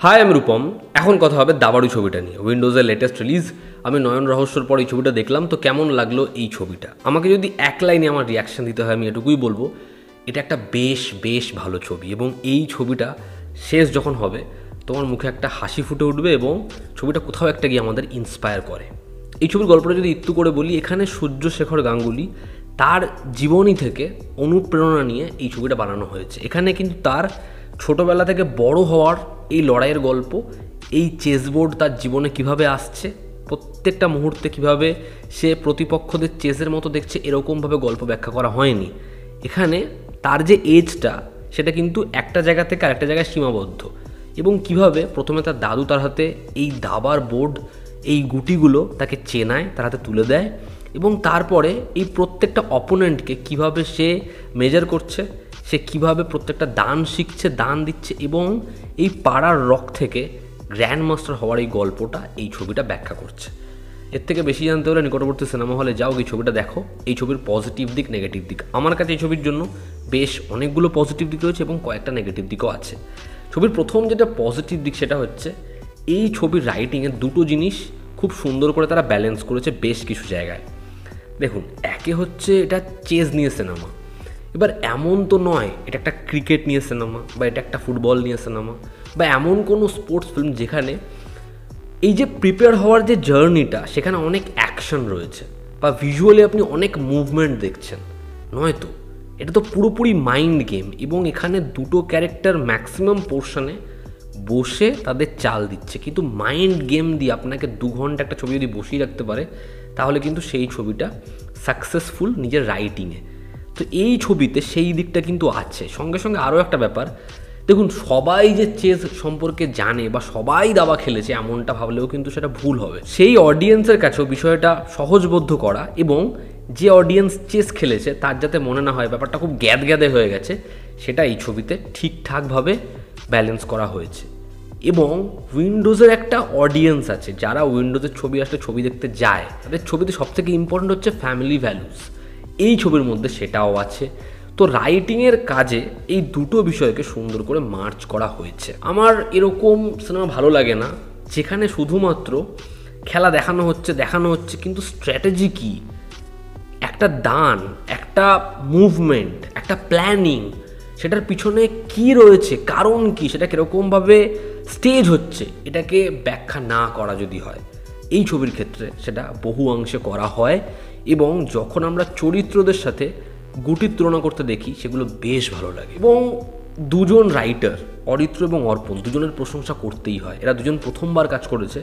High আমি রূপম। এখন কথা হবে দাবাড়ু ছবিটা নিয়ে। উইন্ডোজের লেটেস্ট রিলিজ। আমি নয়ন রহস্যর পর এই ছবিটা দেখলাম, তো কেমন লাগলো এই ছবিটা। আমাকে যদি এক লাইনে আমার রিয়াকশান দিতে হয় আমি এটুকুই বলবো, এটা একটা বেশ ভালো ছবি। এবং এই ছবিটা শেষ যখন হবে তোমার মুখে একটা হাসি ফুটে উঠবে এবং ছবিটা কোথাও একটা গিয়ে আমাদের ইন্সপায়ার করে। এই ছবির গল্পটা যদি একটু করে বলি, এখানে সূর্যশেখর গাঙ্গুলি তার জীবনী থেকে অনুপ্রেরণা নিয়ে এই ছবিটা বানানো হয়েছে। এখানে কিন্তু তার ছোটোবেলা থেকে বড় হওয়ার এই লড়াইয়ের গল্প, এই চেসবোর্ড তার জীবনে কিভাবে আসছে, প্রত্যেকটা মুহূর্তে কিভাবে সে প্রতিপক্ষদের চেসের মতো দেখছে, এরকমভাবে গল্প ব্যাখ্যা করা হয়নি। এখানে তার যে এজটা সেটা কিন্তু একটা জায়গা থেকে আরেকটা জায়গায় সীমাবদ্ধ, এবং কিভাবে প্রথমে তার দাদু তার হাতে এই দাবার বোর্ড, এই গুটিগুলো তাকে চেনায়, তার হাতে তুলে দেয়, এবং তারপরে এই প্রত্যেকটা অপোনেন্টকে কিভাবে সে মেজার করছে, সে কিভাবে প্রত্যেকটা দান শিখছে, দান দিচ্ছে, এবং এই পাড়ার রক থেকে গ্র্যান্ড মাস্টার হওয়ার এই গল্পটা এই ছবিটা ব্যাখ্যা করছে। এর থেকে বেশি জানতে হলে নিকটবর্তী সিনেমা হলে যাও, এই ছবিটা দেখো। এই ছবির পজিটিভ দিক, নেগেটিভ দিক, আমার কাছে এই ছবির জন্য বেশ অনেকগুলো পজিটিভ দিক রয়েছে এবং কয়েকটা নেগেটিভ দিকও আছে। ছবির প্রথম যেটা পজিটিভ দিক সেটা হচ্ছে এই ছবির রাইটিংয়ের দুটো জিনিস খুব সুন্দর করে তারা ব্যালেন্স করেছে বেশ কিছু জায়গায়। দেখুন, একে হচ্ছে এটা চেস নিয়ে সিনেমা, এবার এমন তো নয় এটা একটা ক্রিকেট নিয়ে সিনেমা বা এটা একটা ফুটবল নিয়ে সিনেমা বা এমন কোনো স্পোর্টস ফিল্ম যেখানে এই যে প্রিপেয়ার হওয়ার যে জার্নিটা সেখানে অনেক অ্যাকশন রয়েছে বা ভিজুয়ালি আপনি অনেক মুভমেন্ট দেখছেন, নয়তো এটা তো পুরোপুরি মাইন্ড গেম। এবং এখানে দুটো ক্যারেক্টার ম্যাক্সিমাম পোর্শনে বসে তাদের চাল দিচ্ছে, কিন্তু মাইন্ড গেম দিয়ে আপনাকে 2 ঘন্টা একটা ছবি যদি বসিয়ে রাখতে পারে তাহলে কিন্তু সেই ছবিটা সাকসেসফুল নিজের রাইটিংয়ে। তো এই ছবিতে সেই দিকটা কিন্তু আছে। সঙ্গে সঙ্গে আরও একটা ব্যাপার, দেখুন সবাই যে চেস সম্পর্কে জানে বা সবাই দাবা খেলেছে এমনটা ভাবলেও কিন্তু সেটা ভুল হবে। সেই অডিয়েন্সের কাছেও বিষয়টা সহজবোধ্য করা এবং যে অডিয়েন্স চেস খেলেছে তার যাতে মনে না হয় ব্যাপারটা খুব গ্যাদে হয়ে গেছে, সেটা এই ছবিতে ঠিকঠাকভাবে ব্যালেন্স করা হয়েছে। এবং উইন্ডোজের একটা অডিয়েন্স আছে, যারা উইন্ডোজের ছবি আসলে ছবি দেখতে যায়, তাদের ছবিতে সবথেকে ইম্পর্টেন্ট হচ্ছে ফ্যামিলি ভ্যালুস। এই ছবির মধ্যে সেটাও আছে। তো রাইটিংয়ের কাজে এই দুটো বিষয়কে সুন্দর করে মার্চ করা হয়েছে। আমার এরকম সিনেমা ভালো লাগে না যেখানে শুধুমাত্র খেলা দেখানো হচ্ছে কিন্তু স্ট্র্যাটেজি কী, একটা দান, একটা মুভমেন্ট, একটা প্ল্যানিং, সেটার পিছনে কি রয়েছে, কারণ কি, সেটা কীরকমভাবে স্টেজ হচ্ছে, এটাকে ব্যাখ্যা না করা যদি হয়। এই ছবির ক্ষেত্রে সেটা বহু অংশে করা হয়। এবং যখন আমরা চরিত্রদের সাথে গুটির তুলনা করতে দেখি সেগুলো বেশ ভালো লাগে। এবং দুজন রাইটার, অরিত্র এবং অর্পণ, দুজনের প্রশংসা করতেই হয়। এরা দুজন প্রথমবার কাজ করেছে।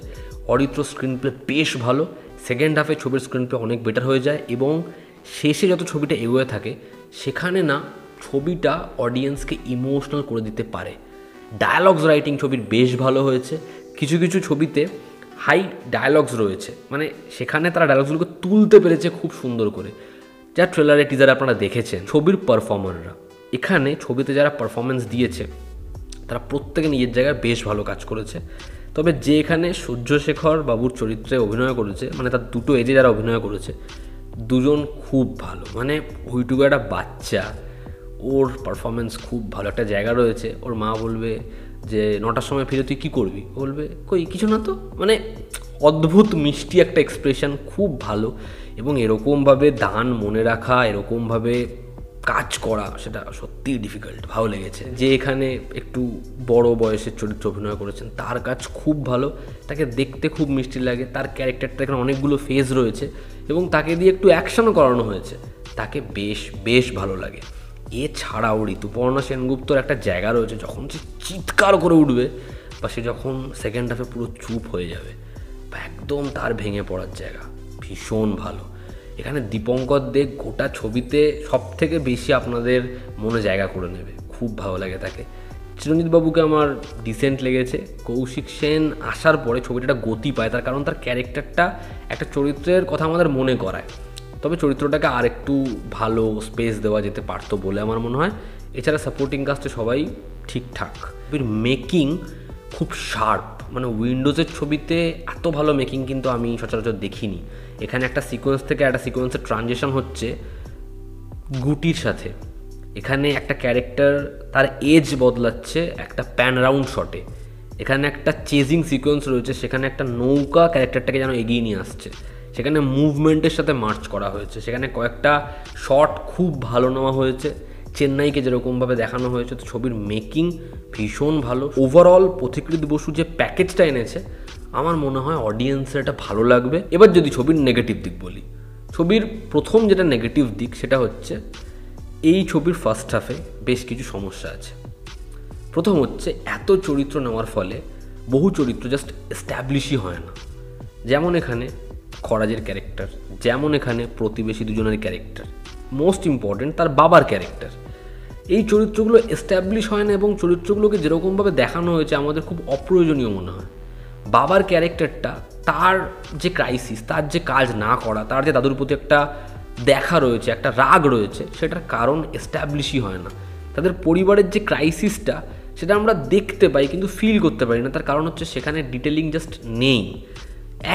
অরিত্র স্ক্রিন প্লে বেশ ভালো, সেকেন্ড হাফে ছবির স্ক্রিন প্লে অনেক বেটার হয়ে যায় এবং শেষে যত ছবিটা এগোয়ে থাকে সেখানে না ছবিটা অডিয়েন্সকে ইমোশনাল করে দিতে পারে। ডায়ালগস রাইটিং ছবির বেশ ভালো হয়েছে। কিছু কিছু ছবিতে হাই ডায়ালগস রয়েছে, মানে সেখানে তারা ডায়ালগসগুলোকে তুলতে পেরেছে খুব সুন্দর করে, যা ট্রেলারে টিজারে আপনারা দেখেছেন। ছবির পারফর্মাররা, এখানে ছবিতে যারা পারফরমেন্স দিয়েছে তারা প্রত্যেকে নিজের জায়গায় বেশ ভালো কাজ করেছে। তবে যে এখানে সূর্যশেখর বাবুর চরিত্রে অভিনয় করেছে, মানে তার দুটো এজে যারা অভিনয় করেছে, দুজন খুব ভালো। মানে ওইটুকু একটা বাচ্চা, ওর পারফরমেন্স খুব ভালো। একটা জায়গা রয়েছে, ওর মা বলবে যে 9টার সময় ফিরে তুই কী করবি, বলবে কই কিছু না তো, মানে অদ্ভুত মিষ্টি একটা এক্সপ্রেশন, খুব ভালো। এবং এরকমভাবে দান মনে রাখা, এরকমভাবে কাজ করা, সেটা সত্যিই ডিফিকাল্ট, ভালো লেগেছে। যে এখানে একটু বড় বয়সের চরিত্র অভিনয় করেছেন তার কাজ খুব ভালো, তাকে দেখতে খুব মিষ্টি লাগে। তার ক্যারেক্টারটা এখানে অনেকগুলো ফেজ রয়েছে এবং তাকে দিয়ে একটু অ্যাকশনও করানো হয়েছে, তাকে বেশ ভালো লাগে। এছাড়াও ঋতুপর্ণা সেনগুপ্তর একটা জায়গা রয়েছে, যখন সে চিৎকার করে উঠবে বা সে যখন সেকেন্ড হাফে পুরো চুপ হয়ে যাবে বা একদম তার ভেঙে পড়ার জায়গা, ভীষণ ভালো। এখানে দীপঙ্কর দে গোটা ছবিতে সব থেকে বেশি আপনাদের মনে জায়গা করে নেবে, খুব ভালো লাগে তাকে। চিরঞ্জিত বাবুকে আমার ডিসেন্ট লেগেছে। কৌশিক সেন আসার পরে ছবিটা একটা গতি পায়, তার কারণ তার ক্যারেক্টারটা একটা চরিত্রের কথা আমাদের মনে করায়। তবে চরিত্রটাকে আর একটু ভালো স্পেস দেওয়া যেতে পারতো বলে আমার মনে হয়। এছাড়া সাপোর্টিং কাস্টে সবাই ঠিকঠাক। মেকিং খুব শার্প, মানে উইন্ডোজের ছবিতে এত ভালো মেকিং কিন্তু আমি সচরাচর দেখিনি। এখানে একটা সিকোয়েন্স থেকে একটা সিকোয়েন্সের ট্রানজিশন হচ্ছে গুটির সাথে। এখানে একটা ক্যারেক্টার তার এজ বদলাচ্ছে একটা প্যান রাউন্ড শটে, এখানে একটা চেজিং সিকোয়েন্স রয়েছে, সেখানে একটা নৌকা ক্যারেক্টারটাকে যেন এগিয়ে নিয়ে আসছে, সেখানে মুভমেন্টের সাথে মার্চ করা হয়েছে, সেখানে কয়েকটা শট খুব ভালো নেওয়া হয়েছে, চেন্নাইকে যেরকমভাবে দেখানো হয়েছে। তো ছবির মেকিং ভীষণ ভালো। ওভারঅল পথিকৃৎ বসু যে প্যাকেজটা এনেছে আমার মনে হয় অডিয়েন্সের এটা ভালো লাগবে। এবার যদি ছবির নেগেটিভ দিক বলি, ছবির প্রথম যেটা নেগেটিভ দিক সেটা হচ্ছে এই ছবির ফার্স্ট হাফে বেশ কিছু সমস্যা আছে। প্রথম হচ্ছে এত চরিত্র নেওয়ার ফলে বহু চরিত্র জাস্ট এস্টাবলিশই হয় না। যেমন এখানে খরাজের ক্যারেক্টার, যেমন এখানে প্রতিবেশী দুজনের ক্যারেক্টার, মোস্ট ইম্পর্টেন্ট তার বাবার ক্যারেক্টার, এই চরিত্রগুলো এস্টাবলিশ হয় না এবং চরিত্রগুলোকে যেরকমভাবে দেখানো হয়েছে আমাদের খুব অপ্রয়োজনীয় মনে হয়। বাবার ক্যারেক্টারটা, তার যে ক্রাইসিস, তার যে কাজ না করা, তার যে দাদুর প্রতি একটা দেখা রয়েছে, একটা রাগ রয়েছে, সেটার কারণ এস্টাবলিশই হয় না। তাদের পরিবারের যে ক্রাইসিসটা সেটা আমরা দেখতে পাই কিন্তু ফিল করতে পারি না, তার কারণ হচ্ছে সেখানে ডিটেলিং জাস্ট নেই।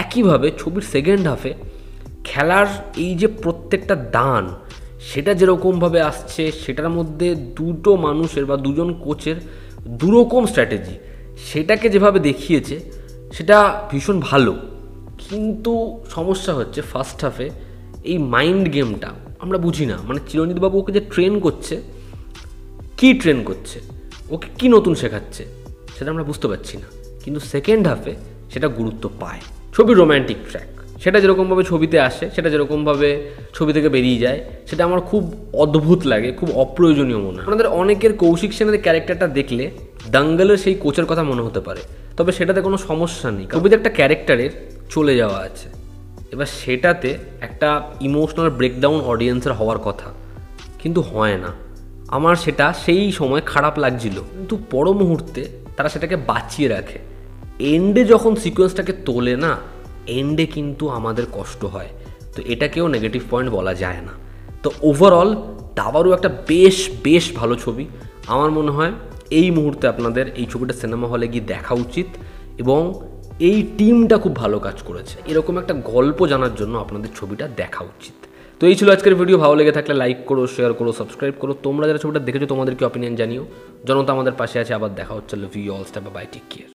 একইভাবে ছবির সেকেন্ড হাফে খেলার এই যে প্রত্যেকটা দান সেটা যেরকমভাবে আসছে, সেটার মধ্যে দুটো মানুষের বা দুজন কোচের দুরকম স্ট্র্যাটেজি, সেটাকে যেভাবে দেখিয়েছে সেটা ভীষণ ভালো। কিন্তু সমস্যা হচ্ছে ফার্স্ট হাফে এই মাইন্ড গেমটা আমরা বুঝি না। মানে চিরঞ্জিতবাবু ওকে যে ট্রেন করছে, কি ট্রেন করছে, ওকে কি নতুন শেখাচ্ছে সেটা আমরা বুঝতে পারছি না। কিন্তু সেকেন্ড হাফে সেটা গুরুত্ব পায়। ছবির রোম্যান্টিক ট্র্যাক সেটা যেরকমভাবে ছবিতে আসে, সেটা যেরকমভাবে ছবি থেকে বেরিয়ে যায়, সেটা আমার খুব অদ্ভুত লাগে, খুব অপ্রয়োজনীয় মনে হয়। আপনাদের অনেকের কৌশিক সেনের ক্যারেক্টারটা দেখলে দাঙ্গলের সেই কোচের কথা মনে হতে পারে, তবে সেটাতে কোনো সমস্যা নেই। ছবিতে একটা ক্যারেক্টারের চলে যাওয়া আছে, এবার সেটাতে একটা ইমোশনাল ব্রেকডাউন অডিয়েন্সের হওয়ার কথা, কিন্তু হয় না। আমার সেটা সেই সময় খারাপ লাগছিল, কিন্তু পর মুহূর্তে তারা সেটাকে বাঁচিয়ে রাখে। এন্ডে যখন সিকোয়েন্সটাকে তোলে না, এন্ডে কিন্তু আমাদের কষ্ট হয়। তো এটাকেও নেগেটিভ পয়েন্ট বলা যায় না। তো ওভারঅল দাবারু একটা বেশ ভালো ছবি। আমার মনে হয় এই মুহূর্তে আপনাদের এই ছবিটা সিনেমা হলে গিয়ে দেখা উচিত এবং এই টিমটা খুব ভালো কাজ করেছে। এরকম একটা গল্প জানার জন্য আপনাদের ছবিটা দেখা উচিত। তো এই ছিল আজকের ভিডিও। ভালো লেগে থাকলে লাইক করো, শেয়ার করো, সাবস্ক্রাইব করো। তোমরা যারা ছবিটা দেখেছো তোমাদের কি অপিনিয়ন জানিও। জনতা আমাদের পাশে আছে। আবার দেখা হচ্ছে। Love you all, step by, take care.